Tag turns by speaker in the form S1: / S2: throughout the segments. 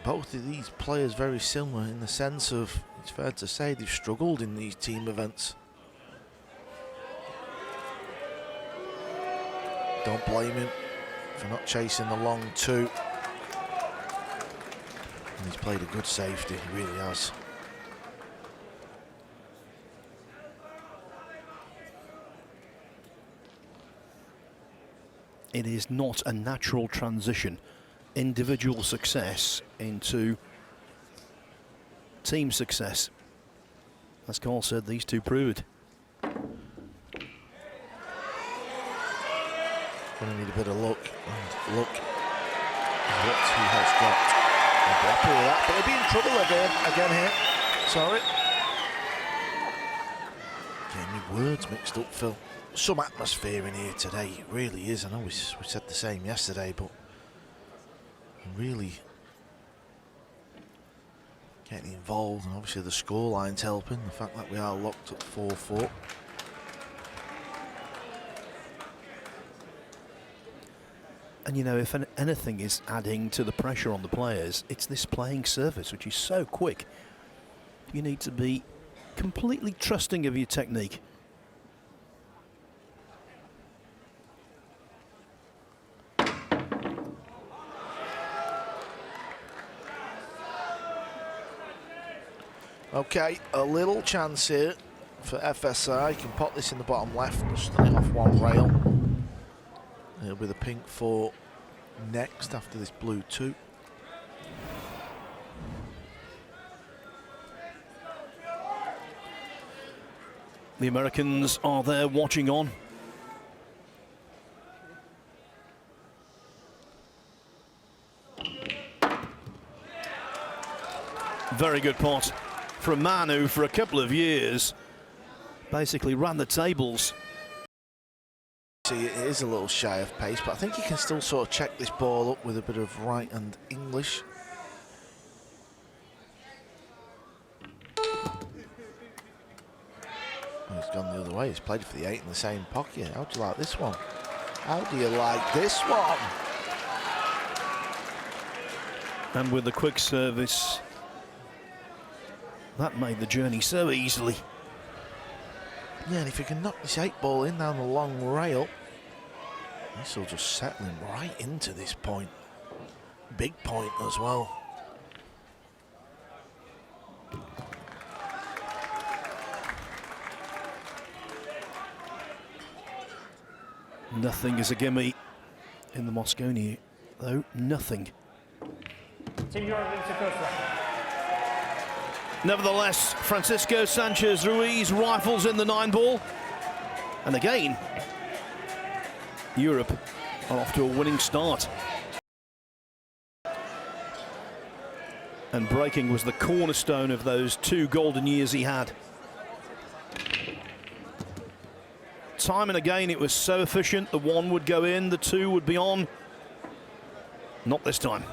S1: both of these players very similar in the sense of, it's fair to say, they've struggled in these team events. Don't blame him for not chasing the long two. And he's played a good safety, he really has.
S2: It is not a natural transition, individual success into team success. As Carl said, these two prove it.
S1: Going to need a bit of luck, and luck is what he has got. I'll be happy with that, but he'll be in trouble again here. Sorry. Getting me words mixed up, Phil. Some atmosphere in here today, it really is. I know we said the same yesterday, but really getting involved, and obviously the scoreline's helping, the fact that we are locked at 4-4.
S2: And you know, if anything is adding to the pressure on the players, it's this playing surface, which is so quick. You need to be completely trusting of your technique.
S1: Okay, a little chance here for FSR. You can pop this in the bottom left, start it off one rail. It'll be the pink 4 next after this blue 2.
S2: The Americans are there watching on. Very good pot for a man who, for a couple of years, basically ran the tables.
S1: See, it is a little shy of pace, but I think he can still sort of check this ball up with a bit of right and English. Oh, he's gone the other way. He's played for the 8 in the same pocket. How do you like this one? How do you like this one?
S2: And with the quick service, that made the journey so easily.
S1: Yeah, and if you can knock this 8 ball in down the long rail, this will just settle him right into this point. Big point as well.
S2: Nothing is a gimme in the Mosconi, though. Nothing. Nevertheless, Francisco Sanchez Ruiz rifles in the 9-ball. And again, Europe are off to a winning start. And breaking was the cornerstone of those 2 golden years he had. Time and again it was so efficient, the 1 would go in, the 2 would be on. Not this time.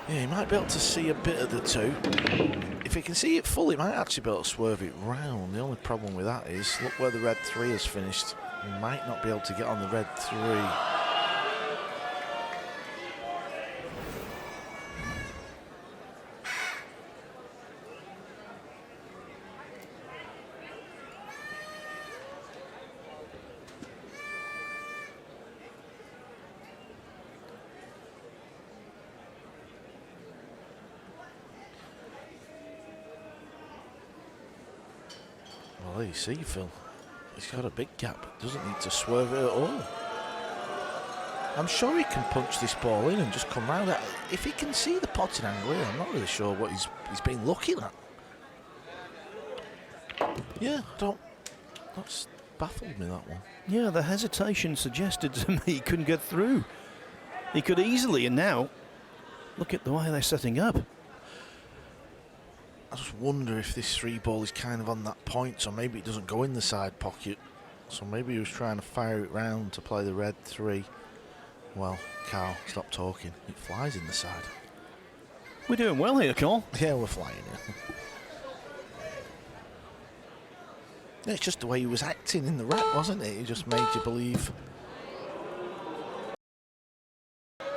S1: Yeah, he might be able to see a bit of the 2. If he can see it full, he might actually be able to swerve it round. The only problem with that is, look where the red 3 has finished. He might not be able to get on the red 3. Well, there you see, Phil. He's got a big gap. Doesn't need to swerve it at all. I'm sure he can punch this ball in and just come round it. If he can see the potting angle here, I'm not really sure what he's been looking at. Yeah, that's baffled me, that one.
S2: Yeah, the hesitation suggested to me he couldn't get through. He could easily, and now, look at the way they're setting up.
S1: I just wonder if this 3 ball is kind of on that point, so maybe it doesn't go in the side pocket. So maybe he was trying to fire it round to play the red 3. Well, Carl, stop talking. It flies in the side.
S2: We're doing well here, Carl.
S1: Yeah, we're flying here. Yeah, it's just the way he was acting in the rack, wasn't it? He just made you believe.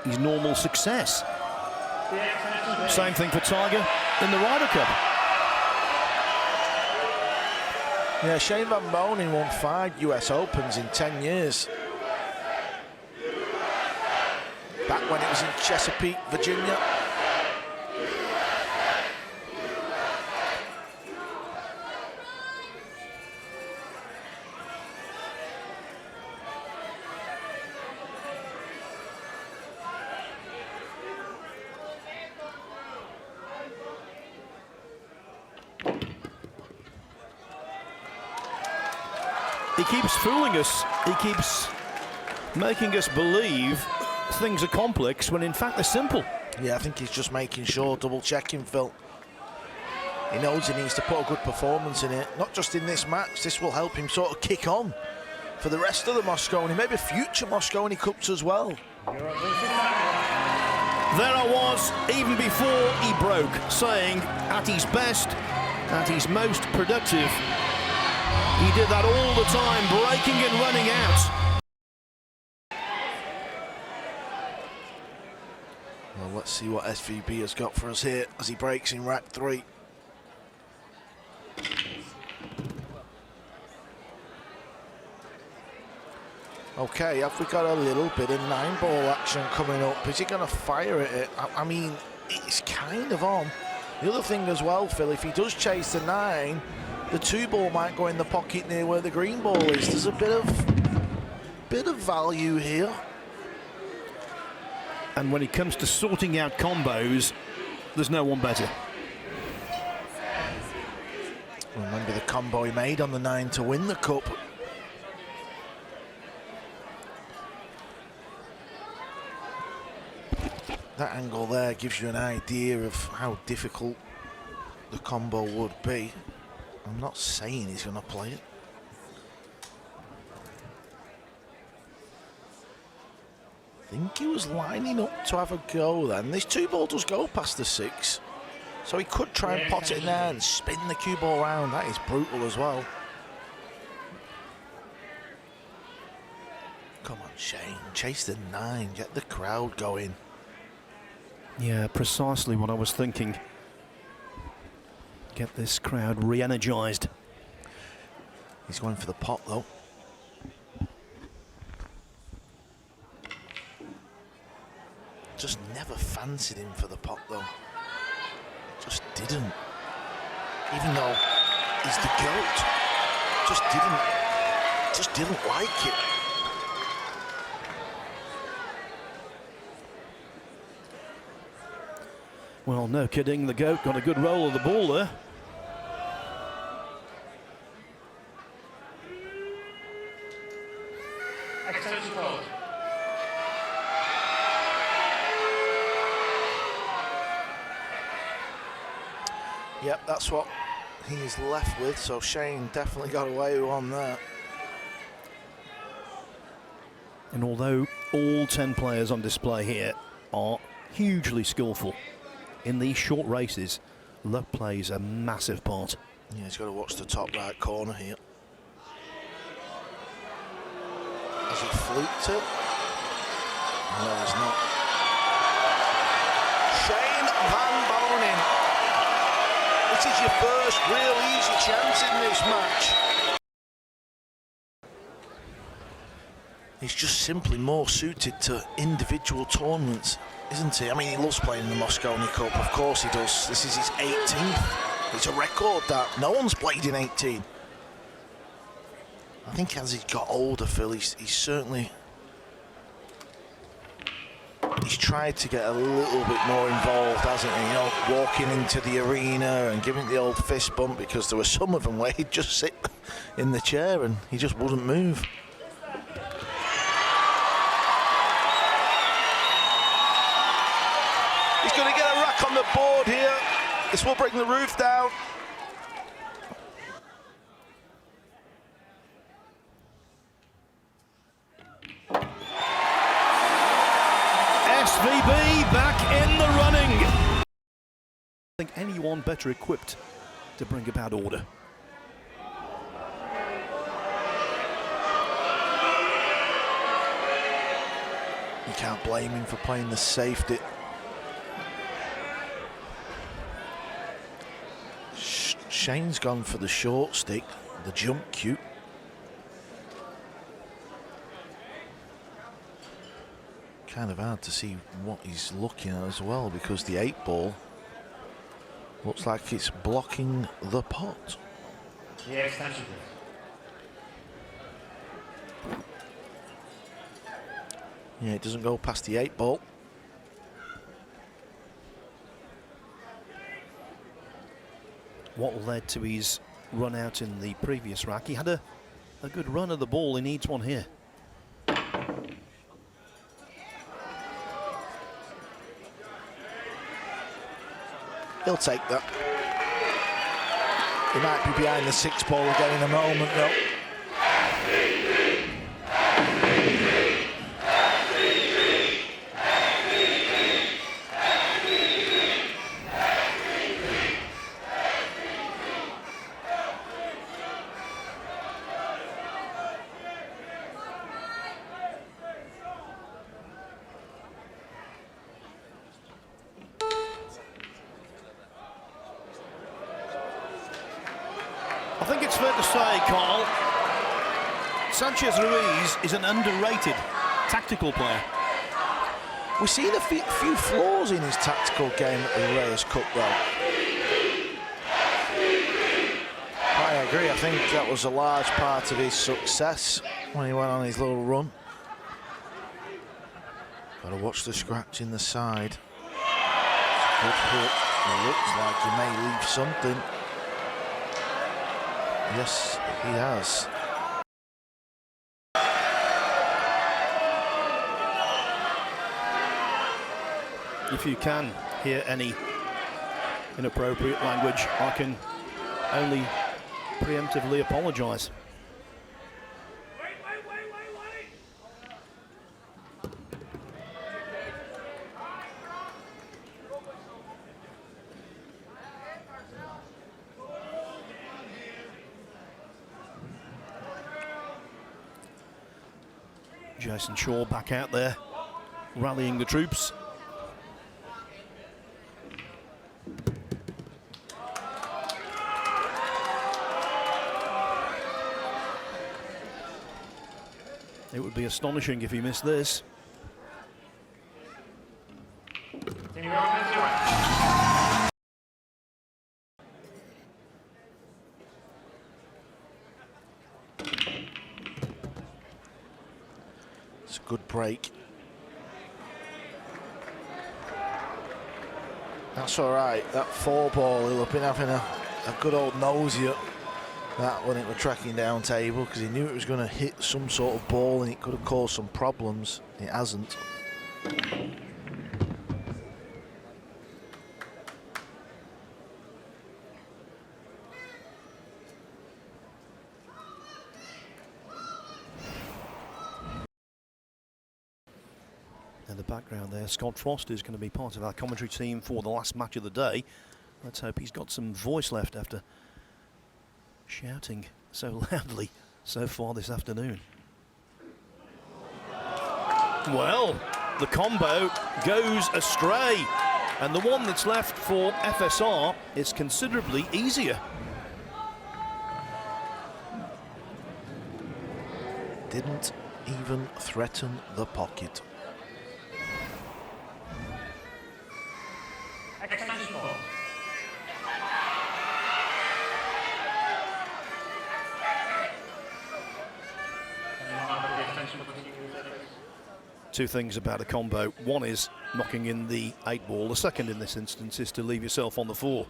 S2: His normal success. Same thing for Tiger in the Ryder Cup.
S1: Yeah, Shane Van Boening won 5 US Opens in 10 years. Back when it was in Chesapeake, Virginia.
S2: He keeps fooling us. He keeps making us believe things are complex when in fact they're simple.
S1: Yeah, I think he's just making sure, double-checking, Phil. He knows he needs to put a good performance in it, not just in this match. This will help him sort of kick on for the rest of the Mosconi, maybe future Mosconi Cups as well.
S2: There I was, even before he broke, saying at his best, at his most productive, he did that all the time, breaking and running out.
S1: Well, let's see what SVB has got for us here as he breaks in rack 3. Okay, have we got a little bit of 9-ball action coming up? Is he going to fire at it? I mean, it's kind of on. The other thing as well, Phil, if he does chase the 9, the 2-ball might go in the pocket near where the green ball is. There's a bit of value here.
S2: And when it comes to sorting out combos, there's no one better.
S1: Remember the combo he made on the 9 to win the cup. That angle there gives you an idea of how difficult the combo would be. I'm not saying he's going to play it. I think he was lining up to have a go then. This 2-ball does go past the 6. So he could try and pot it in there and spin the cue ball around. That is brutal as well. Come on, Shane. Chase the 9. Get the crowd going.
S2: Yeah, precisely what I was thinking. Get this crowd re-energized.
S1: He's going for the pot though. Just never fancied him for the pot though. Just didn't. Even though he's the GOAT. Just didn't like it.
S2: Well, no kidding, the GOAT got a good roll of the ball there.
S1: Yep, that's what he's left with, so Shane definitely got away with one there.
S2: And although all 10 players on display here are hugely skillful, in these short races, luck plays a massive part.
S1: Yeah, he's got to watch the top right corner here. Has he fluked it? No, he's not. Shane Van Boening. This is your first real easy chance in this match. He's just simply more suited to individual tournaments, isn't he? I mean, he loves playing in the Mosconi Cup, of course he does. This is his 18th. It's a record that no one's played in 18. I think as he's got older, Phil, he's certainly... He's tried to get a little bit more involved, hasn't he? You know, walking into the arena and giving the old fist bump, because there were some of them where he'd just sit in the chair and he just wouldn't move. He's going to get a rack on the board here. This will bring the roof down.
S2: SVB back in the running. I think anyone better equipped to bring about order.
S1: You can't blame him for playing the safety. Shane's gone for the short stick, the jump cue. Kind of hard to see what he's looking at as well, because the 8 ball looks like it's blocking the pot.
S3: Yeah, extension.
S1: Yeah, it doesn't go past the 8 ball.
S2: What led to his run out in the previous rack? He had a good run of the ball. He needs one here.
S1: He'll take that. He might be behind the 6 ball again in a moment, though.
S2: I think it's fair to say, Carl, Sanchez Ruiz is an underrated tactical player.
S1: We've seen a few flaws in his tactical game at the Reyes Cup, though. I agree. I think that was a large part of his success when he went on his little run. Got to watch the scratch in the side. Good hit. It looks like he may leave something. Yes, he has.
S2: If you can hear any inappropriate language, I can only preemptively apologise. Jason Shaw back out there, rallying the troops. It would be astonishing if he missed this.
S1: It's a good break. That's all right. That 4 ball, he'll have been having a good old nosy at that when it was tracking down table, because he knew it was going to hit some sort of ball and it could have caused some problems. It hasn't.
S2: In the background there, Scott Frost is going to be part of our commentary team for the last match of the day. Let's hope he's got some voice left after shouting so loudly so far this afternoon. Well, the combo goes astray, and the one that's left for FSR is considerably easier.
S1: Didn't even threaten the pocket.
S2: Two things about a combo. One is knocking in the 8 ball. The second in this instance is to leave yourself on the 4.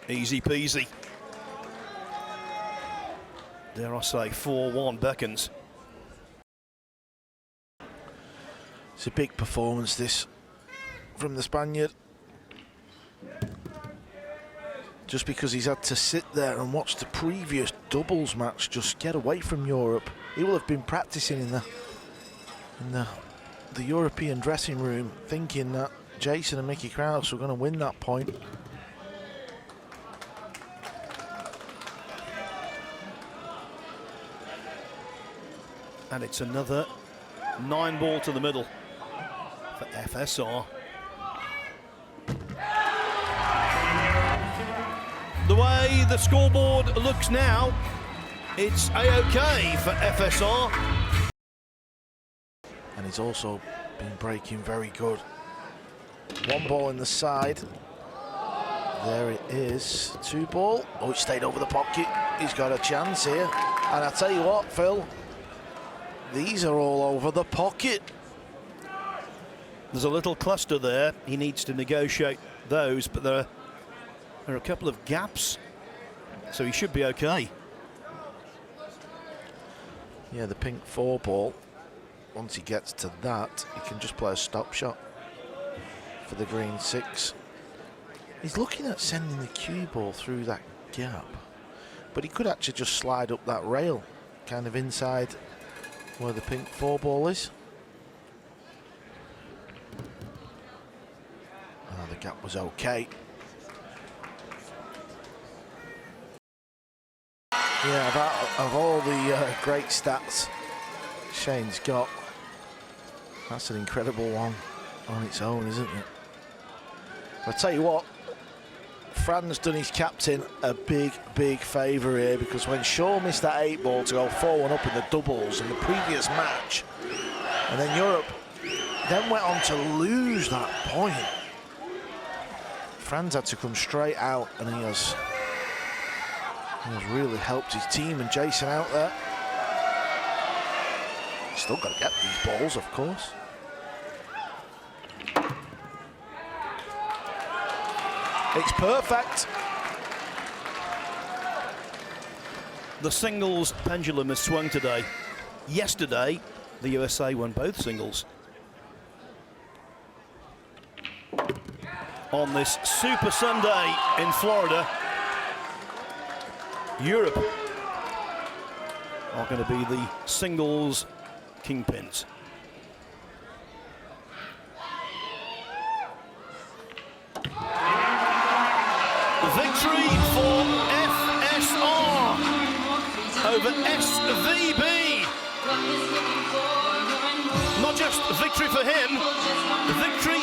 S2: Easy peasy. Dare I say 4-1 beckons.
S1: It's a big performance, this, from the Spaniard. Just because he's had to sit there and watch the previous doubles match just get away from Europe. He will have been practicing in the European dressing room, thinking that Jason and Mickey Krause were going to win that point.
S2: And it's another 9 ball to the middle for FSR. the way the scoreboard looks now, it's A-OK for FSR.
S1: And he's also been breaking very good. One ball in the side. There it is. Two ball. Oh, it stayed over the pocket. He's got a chance here. And I tell you what, Phil, these are all over the pocket.
S2: There's a little cluster there. He needs to negotiate those, but there are a couple of gaps, so he should be okay.
S1: Yeah, the pink 4 ball, once he gets to that, he can just play a stop shot for the green 6. He's looking at sending the cue ball through that gap, but he could actually just slide up that rail, kind of inside where the pink 4 ball is. Oh, the gap was okay. Yeah, of all the great stats Shane's got, that's an incredible one on its own, isn't it? I'll tell you what, Fran's done his captain a big, big favour here, because when Shaw missed that 8 ball to go 4-1 up in the doubles in the previous match, and then Europe then went on to lose that point, Fran's had to come straight out, and he has really helped his team and Jason out there. Still got to get these balls, of course. It's perfect.
S2: The singles pendulum has swung today. Yesterday, the USA won both singles. On this Super Sunday in Florida, Europe are going to be the singles kingpins. Victory for FSR over SVB. Not just victory for him, victory